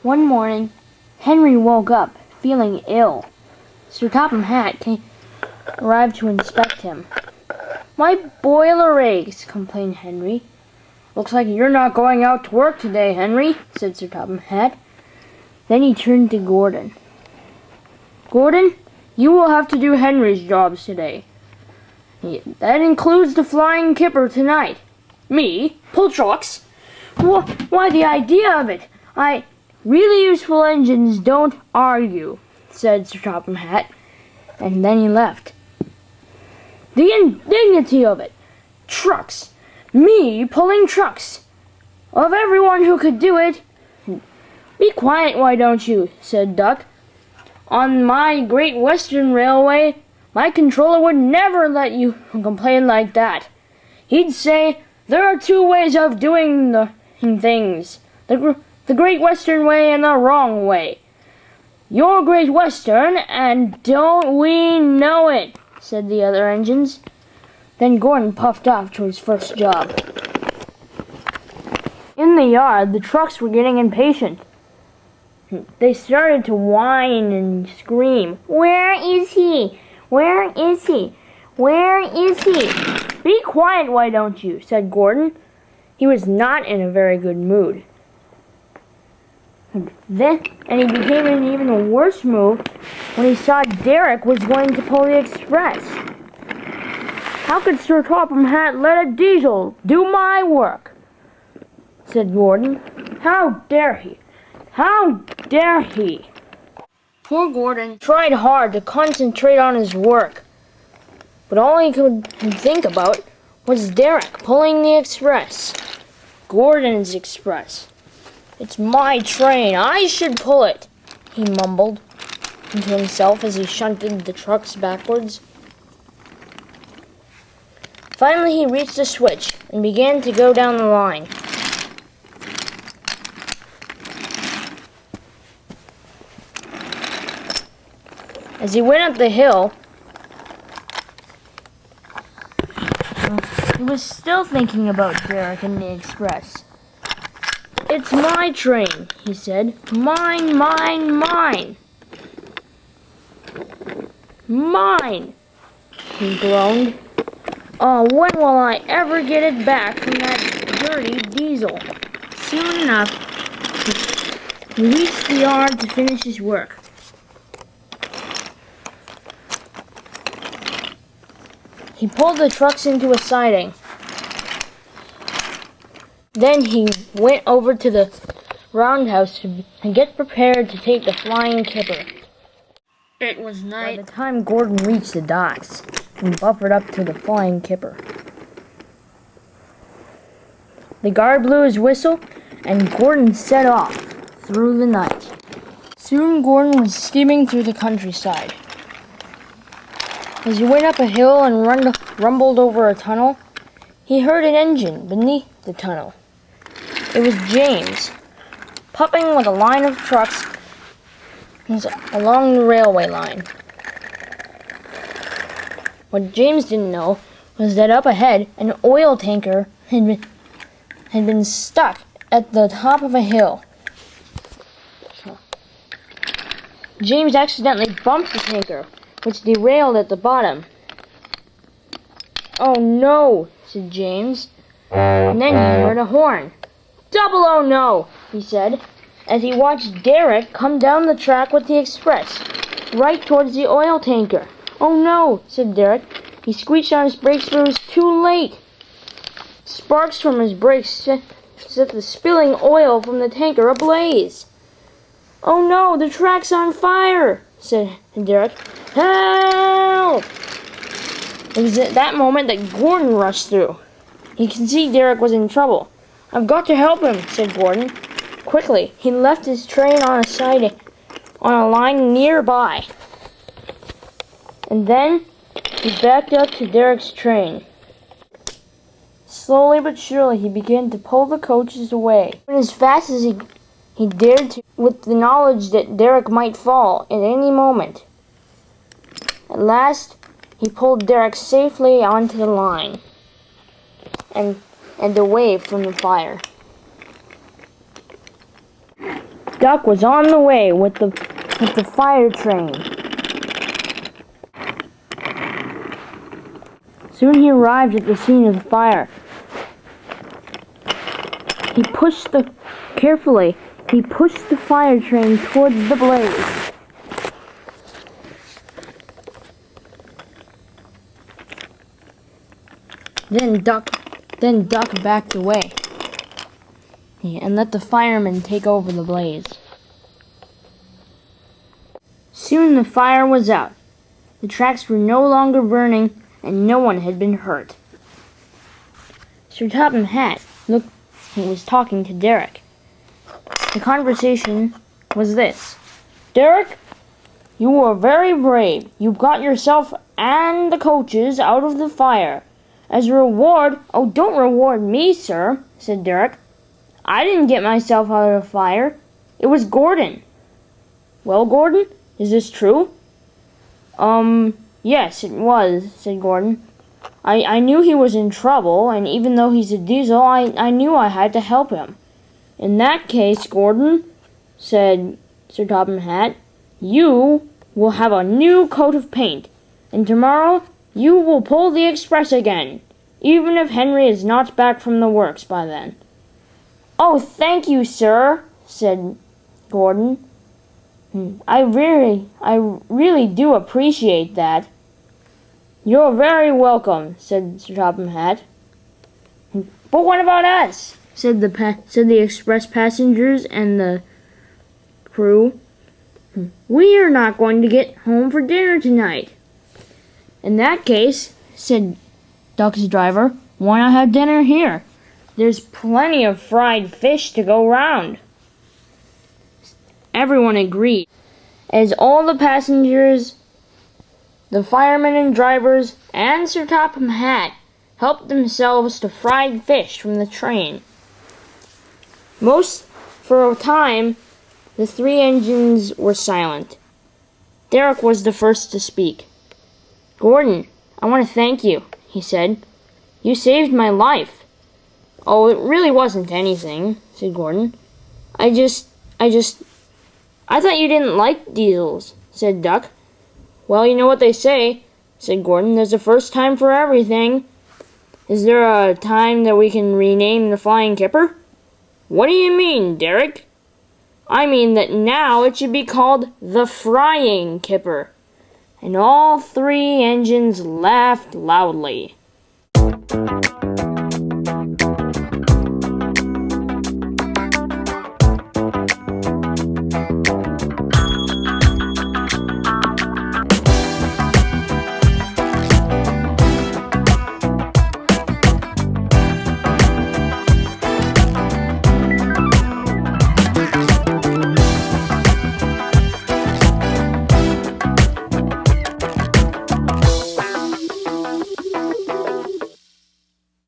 One morning, Henry woke up, feeling ill. Sir Topham Hatt arrived to inspect him. "My boiler aches," complained Henry. "Looks like you're not going out to work today, Henry," said Sir Topham Hatt. Then he turned to Gordon. "Gordon, you will have to do Henry's jobs today. That includes the Frying Kipper tonight." "Me? Pull trucks? Why, the idea of it! Really useful engines don't argue," said Sir Topham Hatt, and then he left. "The indignity of it! Trucks! Me pulling trucks! Of everyone who could do it!" "Be quiet, why don't you?" said Duck. "On my Great Western Railway, my controller would never let you complain like that. He'd say, there are two ways of doing things. The Great Western Way and the wrong way. You're Great Western, and don't we know it," said the other engines. Then Gordon puffed off to his first job. In the yard, the trucks were getting impatient. They started to whine and scream. "Where is he? Where is he? Where is he?" "Be quiet, why don't you?" said Gordon. He was not in a very good mood. And he became in an even worse mood when he saw Derek was going to pull the express. "How could Sir Topham Hatt let a diesel do my work?" said Gordon. "How dare he? How dare he?" Poor Gordon tried hard to concentrate on his work, but all he could think about was Derek pulling the express. Gordon's express. "It's my train. I should pull it," he mumbled to himself as he shunted the trucks backwards. Finally, he reached the switch and began to go down the line. As he went up the hill, he was still thinking about Derek and the express. "It's my train," he said. "Mine, mine, mine. Mine," he groaned. "Oh, when will I ever get it back from that dirty diesel?" Soon enough, he reached the yard to finish his work. He pulled the trucks into a siding. Then he went over to the roundhouse to get prepared to take the Flying Kipper. It was night by the time Gordon reached the docks and buffered up to the Flying Kipper. The guard blew his whistle, and Gordon set off through the night. Soon Gordon was steaming through the countryside. As he went up a hill and rumbled over a tunnel, he heard an engine beneath the tunnel. It was James, puffing like a line of trucks along the railway line. What James didn't know was that up ahead, an oil tanker had been stuck at the top of a hill. James accidentally bumped the tanker, which derailed at the bottom. "Oh no," said James, and then he heard a horn. "Double oh no," he said, as he watched Derek come down the track with the express, right towards the oil tanker. "Oh no," said Derek. He squeezed on his brakes, but it was too late. Sparks from his brakes set the spilling oil from the tanker ablaze. "Oh no, the track's on fire," said Derek. "Help!" It was at that moment that Gordon rushed through. He could see Derek was in trouble. "I've got to help him," said Gordon. Quickly, he left his train on a line nearby. And then he backed up to Derek's train. Slowly but surely, he began to pull the coaches away. He went as fast as he dared to, with the knowledge that Derek might fall at any moment. At last, he pulled Derek safely onto the line and away from the fire. Duck was on the way with the fire train. Soon he arrived at the scene of the fire. He pushed the fire train towards the blaze. Then Duck backed away and let the firemen take over the blaze. Soon the fire was out. The tracks were no longer burning, and no one had been hurt. Sir Topham Hatt looked. He was talking to Derek. The conversation was this: "Derek, you were very brave. You got yourself and the coaches out of the fire. As a reward—" "Oh, don't reward me, sir," said Derek. "I didn't get myself out of the fire. It was Gordon." "Well, Gordon, is this true?" Yes, it was," said Gordon. I knew he was in trouble, and even though he's a diesel, I knew I had to help him." "In that case, Gordon," said Sir Topham Hatt, "you will have a new coat of paint, and tomorrow you will pull the express again, even if Henry is not back from the works by then." "Oh, thank you, sir," said Gordon. I really do appreciate that." "You're very welcome," said Sir Topham Hatt. "But what about us?" said the express passengers and the crew. "We are not going to get home for dinner tonight." "In that case," said Duck's driver, "why not have dinner here? There's plenty of fried fish to go round." Everyone agreed, as all the passengers, the firemen and drivers, and Sir Topham Hatt helped themselves to fried fish from the train. For a time, the three engines were silent. Derek was the first to speak. "Gordon, I want to thank you," he said. "You saved my life." "Oh, it really wasn't anything," said Gordon. I thought you didn't like diesels," said Duck. "Well, you know what they say," said Gordon. "There's a first time for everything." "Is there a time that we can rename the Flying Kipper?" "What do you mean, Derek?" "I mean that now it should be called the Frying Kipper." And all three engines laughed loudly.